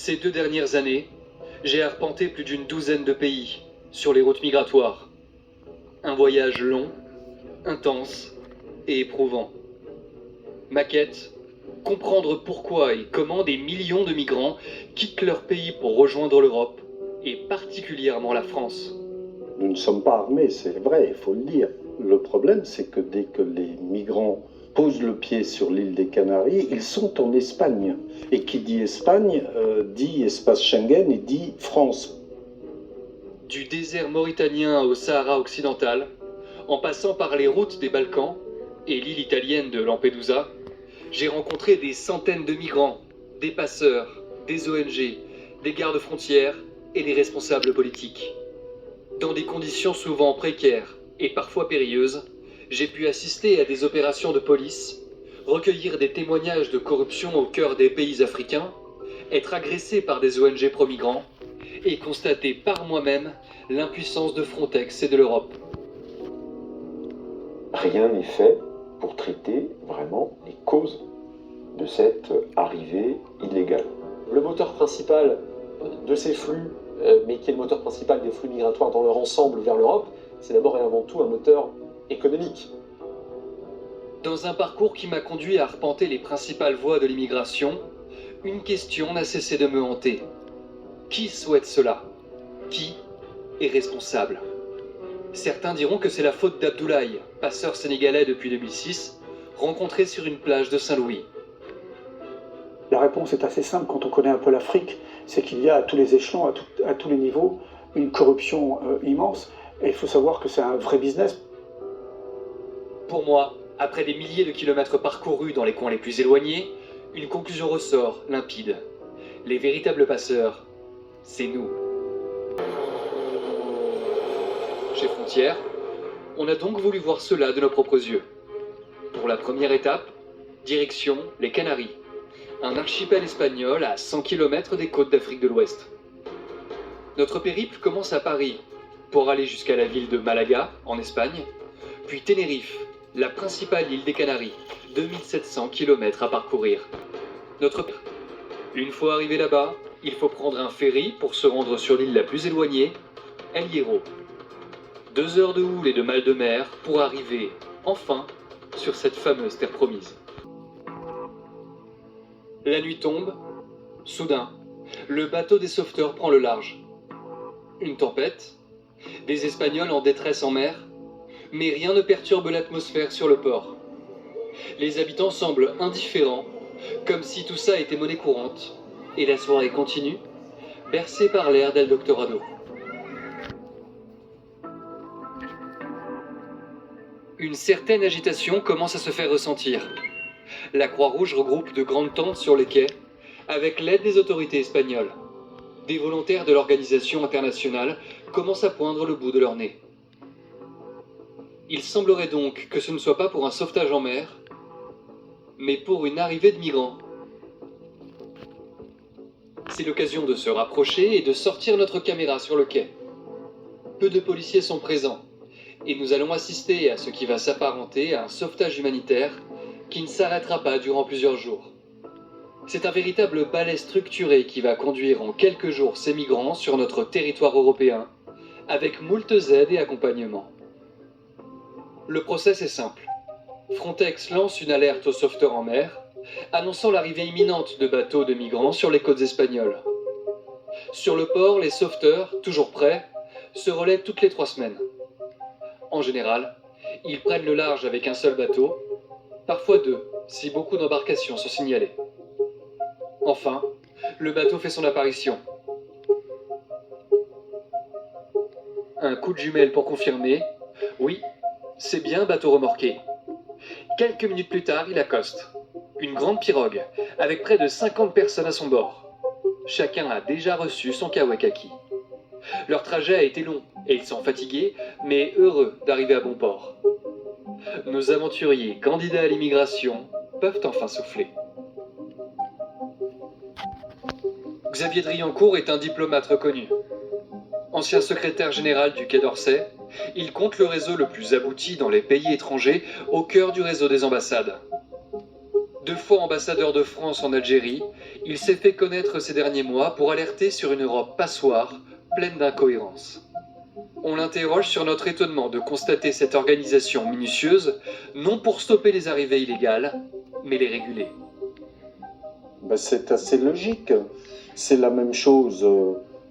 Ces 2 dernières années, j'ai arpenté plus d'une douzaine de pays sur les routes migratoires. Un voyage long, intense et éprouvant. Ma quête, comprendre pourquoi et comment des millions de migrants quittent leur pays pour rejoindre l'Europe, et particulièrement la France. Nous ne sommes pas armés, c'est vrai, il faut le dire. Le problème, c'est que dès que les migrants posent le pied sur l'île des Canaries, ils sont en Espagne. Et qui dit Espagne, dit espace Schengen et dit France. Du désert mauritanien au Sahara occidental, en passant par les routes des Balkans et l'île italienne de Lampedusa, j'ai rencontré des centaines de migrants, des passeurs, des ONG, des gardes-frontières et des responsables politiques. Dans des conditions souvent précaires et parfois périlleuses, j'ai pu assister à des opérations de police, recueillir des témoignages de corruption au cœur des pays africains, être agressé par des ONG pro-migrants et constater par moi-même l'impuissance de Frontex et de l'Europe. Rien n'est fait pour traiter vraiment les causes de cette arrivée illégale. Le moteur principal de ces flux, mais qui est le moteur principal des flux migratoires dans leur ensemble vers l'Europe, c'est d'abord et avant tout un moteur économique. Dans un parcours qui m'a conduit à arpenter les principales voies de l'immigration, une question n'a cessé de me hanter. Qui souhaite cela? Qui est responsable? Certains diront que c'est la faute d'Abdoulaye, passeur sénégalais depuis 2006, rencontré sur une plage de Saint-Louis. La réponse est assez simple quand on connaît un peu l'Afrique, c'est qu'il y a à tous les échelons, à tous les niveaux, une corruption immense, et il faut savoir que c'est un vrai business. Pour moi, après des milliers de kilomètres parcourus dans les coins les plus éloignés, une conclusion ressort limpide. Les véritables passeurs, c'est nous. Chez Frontières, on a donc voulu voir cela de nos propres yeux. Pour la première étape, direction les Canaries, un archipel espagnol à 100 km des côtes d'Afrique de l'Ouest. Notre périple commence à Paris, pour aller jusqu'à la ville de Malaga, en Espagne, puis Tenerife, la principale île des Canaries, 2700 km à parcourir. Une fois arrivé là-bas, il faut prendre un ferry pour se rendre sur l'île la plus éloignée, El Hierro. 2 heures de houle et de mal de mer pour arriver, enfin, sur cette fameuse terre promise. La nuit tombe. Soudain, le bateau des sauveteurs prend le large. Une tempête, des Espagnols en détresse en mer, mais rien ne perturbe l'atmosphère sur le port. Les habitants semblent indifférents, comme si tout ça était monnaie courante, et la soirée continue, bercée par l'air d'El Doctorado. Une certaine agitation commence à se faire ressentir. La Croix-Rouge regroupe de grandes tentes sur les quais, avec l'aide des autorités espagnoles. Des volontaires de l'organisation internationale commencent à poindre le bout de leur nez. Il semblerait donc que ce ne soit pas pour un sauvetage en mer, mais pour une arrivée de migrants. C'est l'occasion de se rapprocher et de sortir notre caméra sur le quai. Peu de policiers sont présents, et nous allons assister à ce qui va s'apparenter à un sauvetage humanitaire qui ne s'arrêtera pas durant plusieurs jours. C'est un véritable balai structuré qui va conduire en quelques jours ces migrants sur notre territoire européen, avec moult aides et accompagnement. Le process est simple. Frontex lance une alerte aux sauveteurs en mer, annonçant l'arrivée imminente de bateaux de migrants sur les côtes espagnoles. Sur le port, les sauveteurs, toujours prêts, se relaient toutes les 3 semaines. En général, ils prennent le large avec un seul bateau, parfois 2, si beaucoup d'embarcations sont signalées. Enfin, le bateau fait son apparition. Un coup de jumelle pour confirmer. Oui, c'est bien un bateau remorqué. Quelques minutes plus tard, il accoste. Une grande pirogue, avec près de 50 personnes à son bord. Chacun a déjà reçu son kawakaki. Leur trajet a été long, et ils sont fatigués, mais heureux d'arriver à bon port. Nos aventuriers candidats à l'immigration peuvent enfin souffler. Xavier Driancourt est un diplomate reconnu. Ancien secrétaire général du Quai d'Orsay, il compte le réseau le plus abouti dans les pays étrangers au cœur du réseau des ambassades. 2 fois ambassadeur de France en Algérie, Il s'est fait connaître ces derniers mois pour alerter sur une Europe passoire, pleine d'incohérences. On l'interroge sur notre étonnement de constater cette organisation minutieuse, non pour stopper les arrivées illégales, mais les réguler. Ben, c'est assez logique. C'est la même chose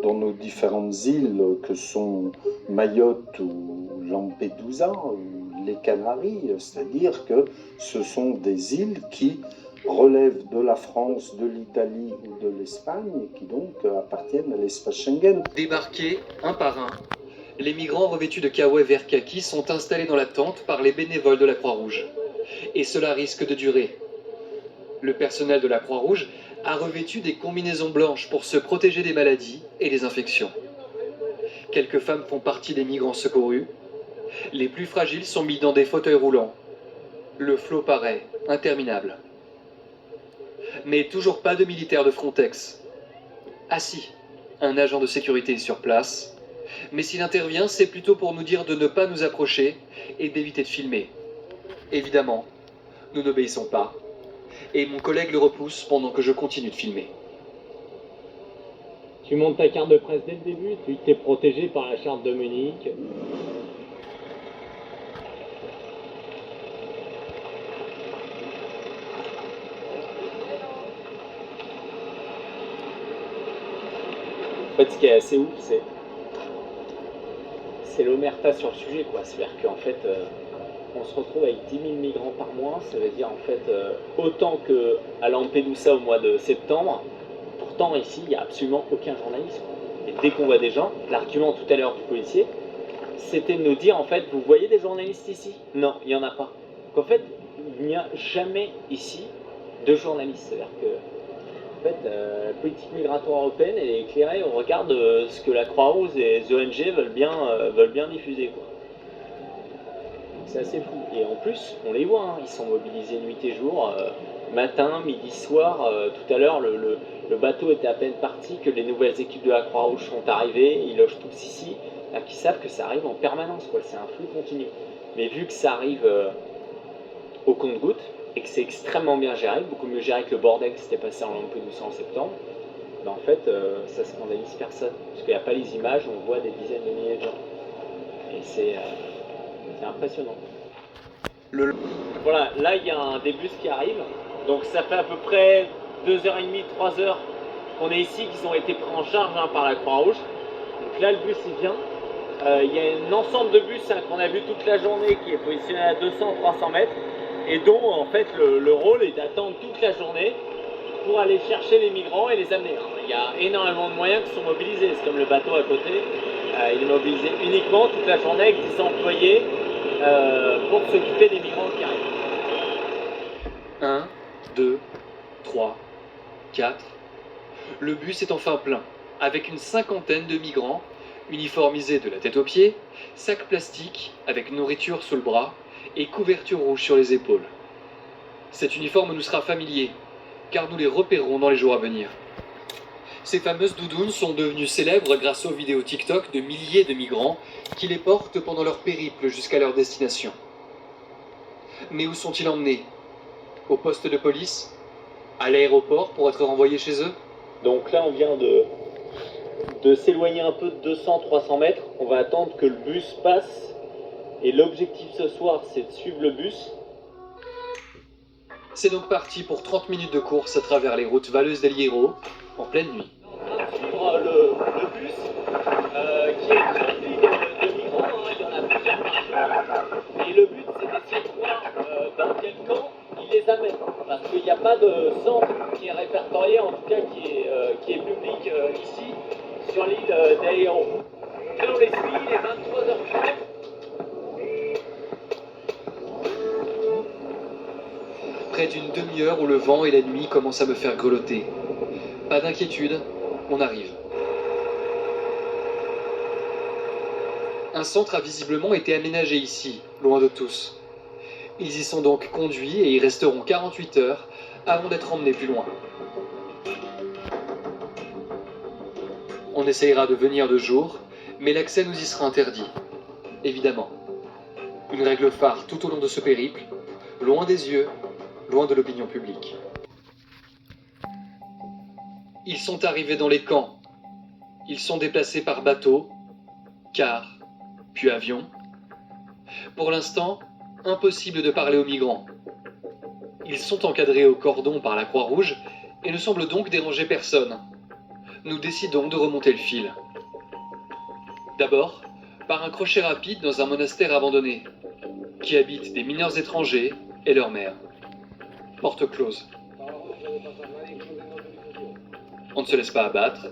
dans nos différentes îles que sont Mayotte ou Lampedusa ou les Canaries. C'est-à-dire que ce sont des îles qui relèvent de la France, de l'Italie ou de l'Espagne, qui donc appartiennent à l'espace Schengen. Débarqués un par un, les migrants revêtus de kawaii vert kaki sont installés dans la tente par les bénévoles de la Croix-Rouge. Et cela risque de durer. Le personnel de la Croix-Rouge a revêtu des combinaisons blanches pour se protéger des maladies et des infections. Quelques femmes font partie des migrants secourus. Les plus fragiles sont mis dans des fauteuils roulants. Le flot paraît interminable. Mais toujours pas de militaires de Frontex. Ah si, un agent de sécurité est sur place. Mais s'il intervient, c'est plutôt pour nous dire de ne pas nous approcher et d'éviter de filmer. Évidemment, nous n'obéissons pas. Et mon collègue le repousse pendant que je continue de filmer. Tu montes ta carte de presse dès le début, tu t'es protégé par la charte de Munich. En fait, ce qui est assez ouf, c'est l'omerta sur le sujet, quoi. C'est-à-dire qu'en fait, on se retrouve avec 10 000 migrants par mois, ça veut dire en fait autant qu'à Lampedusa au mois de septembre. Pourtant, ici, il n'y a absolument aucun journaliste, quoi. Et dès qu'on voit des gens, l'argument tout à l'heure du policier, c'était de nous dire en fait, vous voyez des journalistes ici? Non, il n'y en a pas. Donc en fait, il n'y a jamais ici de journalistes. C'est-à-dire que en fait, la politique migratoire européenne elle est éclairée au regard de ce que la Croix-Rouge et les ONG veulent bien diffuser, quoi. C'est assez fou. Et en plus, on les voit, hein, ils sont mobilisés nuit et jour, matin, midi, soir. Tout à l'heure, le bateau était à peine parti que les nouvelles équipes de la Croix-Rouge sont arrivées, ils logent tous ici. Alors qu'ils savent que ça arrive en permanence, quoi. C'est un flux continu. Mais vu que ça arrive au compte-gouttes, et que c'est extrêmement bien géré, beaucoup mieux géré que le bordel qui s'était passé en Lampedusa en septembre, ben en fait, ça scandalise personne. Parce qu'il n'y a pas les images, on voit des dizaines de milliers de gens. Et c'est impressionnant. Voilà, là il y a des bus qui arrivent. Donc ça fait à peu près 2h30, 3h qu'on est ici, qu'ils ont été pris en charge par la Croix-Rouge. Donc là le bus il vient. Il y a un ensemble de bus qu'on a vu toute la journée qui est positionné à 200-300 mètres. Et dont en fait le rôle est d'attendre toute la journée pour aller chercher les migrants et les amener. Il y a énormément de moyens qui sont mobilisés, c'est comme le bateau à côté, il est mobilisé uniquement toute la journée avec 10 employés pour s'occuper des migrants qui arrivent. 1, 2, 3, 4. Le bus est enfin plein, avec une cinquantaine de migrants, uniformisés de la tête aux pieds, sacs plastiques avec nourriture sous le bras, et couverture rouge sur les épaules. Cet uniforme nous sera familier, car nous les repérerons dans les jours à venir. Ces fameuses doudounes sont devenues célèbres grâce aux vidéos TikTok de milliers de migrants qui les portent pendant leur périple jusqu'à leur destination. Mais où sont-ils emmenés? Au poste de police? À l'aéroport pour être renvoyés chez eux? Donc là on vient de s'éloigner un peu de 200-300 mètres, on va attendre que le bus passe. Et l'objectif ce soir, c'est de suivre le bus. C'est donc parti pour 30 minutes de course à travers les routes valleuses d'El Hierro, en pleine nuit. On va suivre le bus, qui est rempli de migrants, hein, il y en a plusieurs. Et le but, c'est d'essayer de voir dans quel camp ils les amènent. Parce qu'il n'y a pas de centre qui est répertorié, en tout cas qui est public ici, sur l'île d'El Hierro. Là, on les suit, il est 23h30. Près d'une demi-heure où le vent et la nuit commencent à me faire grelotter. Pas d'inquiétude, on arrive. Un centre a visiblement été aménagé ici, loin de tous. Ils y sont donc conduits et y resteront 48 heures avant d'être emmenés plus loin. On essayera de venir de jour, mais l'accès nous y sera interdit. Évidemment. Une règle phare tout au long de ce périple, loin des yeux, loin de l'opinion publique. Ils sont arrivés dans les camps. Ils sont déplacés par bateau, car, puis avion. Pour l'instant, impossible de parler aux migrants. Ils sont encadrés au cordon par la Croix-Rouge et ne semblent donc déranger personne. Nous décidons de remonter le fil. D'abord, par un crochet rapide dans un monastère abandonné, qui habite des mineurs étrangers et leur mère. Porte close. On ne se laisse pas abattre.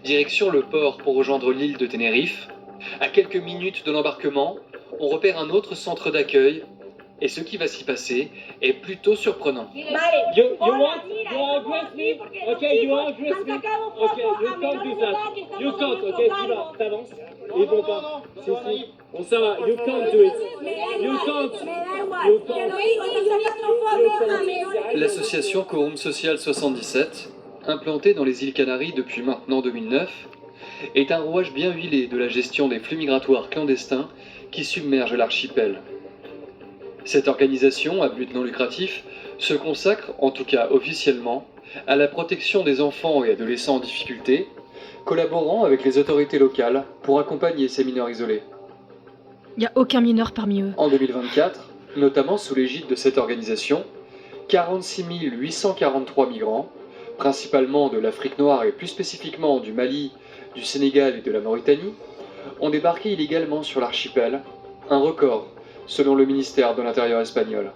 Direction le port pour rejoindre l'île de Tenerife. À quelques minutes de l'embarquement, on repère un autre centre d'accueil, et ce qui va s'y passer est plutôt surprenant. You want? You agree with me? Okay, you agree with me? Okay, you can't do that. You can't, okay, tu vas, t'avances. Ils vont pas. Si. On ça va, you can't do it. You can't. You can't. L'association Quorum Social 77, implantée dans les îles Canaries depuis maintenant 2009, est un rouage bien huilé de la gestion des flux migratoires clandestins qui submergent l'archipel. Cette organisation, à but non lucratif, se consacre, en tout cas officiellement, à la protection des enfants et adolescents en difficulté, collaborant avec les autorités locales pour accompagner ces mineurs isolés. Il n'y a aucun mineur parmi eux. En 2024, notamment sous l'égide de cette organisation, 46 843 migrants, principalement de l'Afrique noire et plus spécifiquement du Mali, du Sénégal et de la Mauritanie, ont débarqué illégalement sur l'archipel, un record selon le ministère de l'Intérieur espagnol.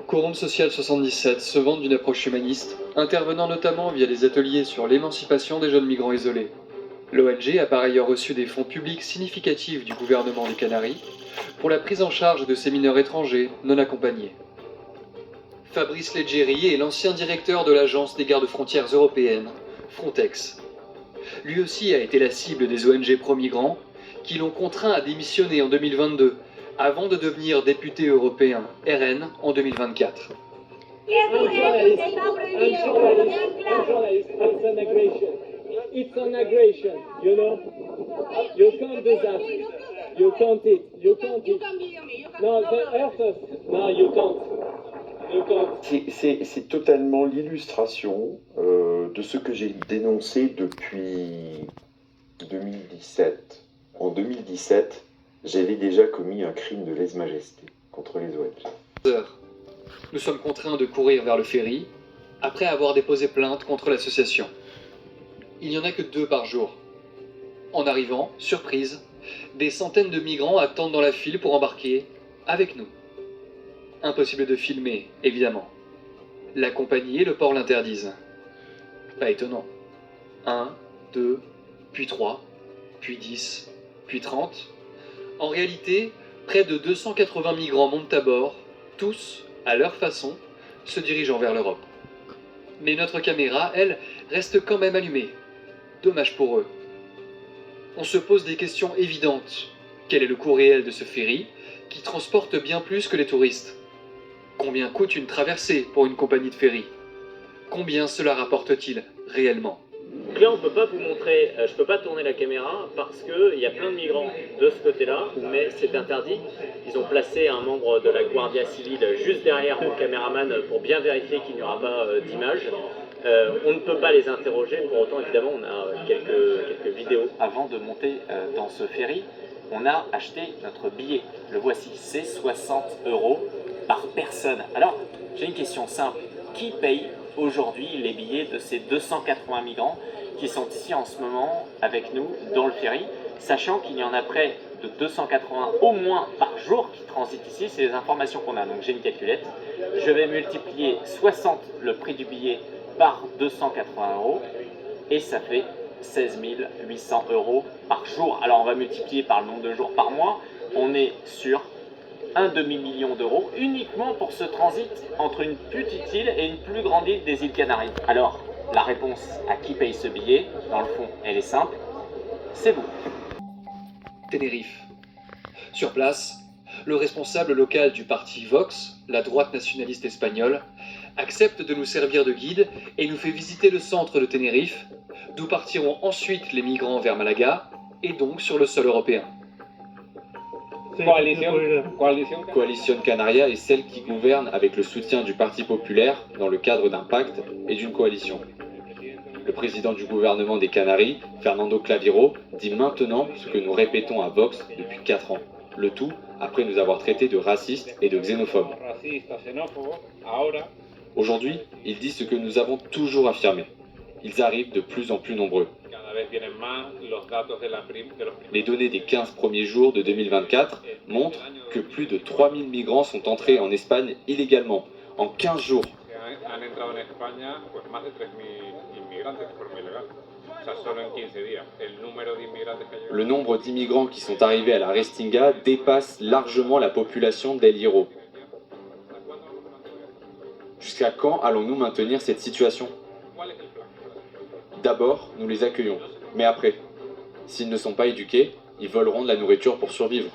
Quorum Social 77 se vante d'une approche humaniste, intervenant notamment via des ateliers sur l'émancipation des jeunes migrants isolés. L'ONG a par ailleurs reçu des fonds publics significatifs du gouvernement des Canaries pour la prise en charge de ces mineurs étrangers non accompagnés. Fabrice Leggeri est l'ancien directeur de l'agence des gardes-frontières européennes, Frontex. Lui aussi a été la cible des ONG pro-migrants qui l'ont contraint à démissionner en 2022 avant de devenir député européen RN en 2024. It's an aggression, you know? You can't do that. You can't it. You can't it. No, they hurt us. No, you can't. You can't. C'est totalement l'illustration de ce que j'ai dénoncé depuis 2017. En 2017, j'avais déjà commis un crime de lèse-majesté contre les ONG. Nous sommes contraints de courir vers le ferry après avoir déposé plainte contre l'association. Il n'y en a que 2 par jour. En arrivant, surprise, des centaines de migrants attendent dans la file pour embarquer avec nous. Impossible de filmer, évidemment. La compagnie et le port l'interdisent. Pas étonnant. 1, 2, puis 3, puis 10, puis 30. En réalité, près de 280 migrants montent à bord, tous, à leur façon, se dirigeant vers l'Europe. Mais notre caméra, elle, reste quand même allumée. Dommage pour eux. On se pose des questions évidentes. Quel est le coût réel de ce ferry, qui transporte bien plus que les touristes? Combien coûte une traversée pour une compagnie de ferry? Combien cela rapporte-t-il réellement? Donc là, on peut pas vous montrer, je peux pas tourner la caméra parce qu'il y a plein de migrants de ce côté-là, mais c'est interdit. Ils ont placé un membre de la Guardia Civile juste derrière mon caméraman pour bien vérifier qu'il n'y aura pas d'image. On ne peut pas les interroger, pour autant évidemment on a quelques vidéos. Avant de monter dans ce ferry, on a acheté notre billet. Le voici, c'est 60 € par personne. Alors, j'ai une question simple. Qui paye aujourd'hui les billets de ces 280 migrants qui sont ici en ce moment avec nous dans le ferry, sachant qu'il y en a près de 280 au moins par jour qui transitent ici, c'est les informations qu'on a. Donc j'ai une calculette, je vais multiplier 60 le prix du billet par 280 € et ça fait 16 800 € par jour. Alors on va multiplier par le nombre de jours par mois, on est sur un demi-million d'euros uniquement pour ce transit entre une petite île et une plus grande île des îles Canaries. Alors, la réponse à qui paye ce billet, dans le fond, elle est simple, c'est vous. Tenerife. Sur place, le responsable local du parti Vox, la droite nationaliste espagnole, accepte de nous servir de guide et nous fait visiter le centre de Tenerife, d'où partiront ensuite les migrants vers Malaga et donc sur le sol européen. Coalition Canaria est celle qui gouverne avec le soutien du Parti populaire dans le cadre d'un pacte et d'une coalition. Le président du gouvernement des Canaries, Fernando Claviro, dit maintenant ce que nous répétons à Vox depuis 4 ans. Le tout après nous avoir traités de racistes et de xénophobes. Aujourd'hui, il dit ce que nous avons toujours affirmé. Ils arrivent de plus en plus nombreux. Les données des 15 premiers jours de 2024 montrent que plus de 3000 migrants sont entrés en Espagne illégalement, en 15 jours. Le nombre d'immigrants qui sont arrivés à la Restinga dépasse largement la population d'El Hierro. Jusqu'à quand allons-nous maintenir cette situation ? D'abord, nous les accueillons, mais après, s'ils ne sont pas éduqués, ils voleront de la nourriture pour survivre.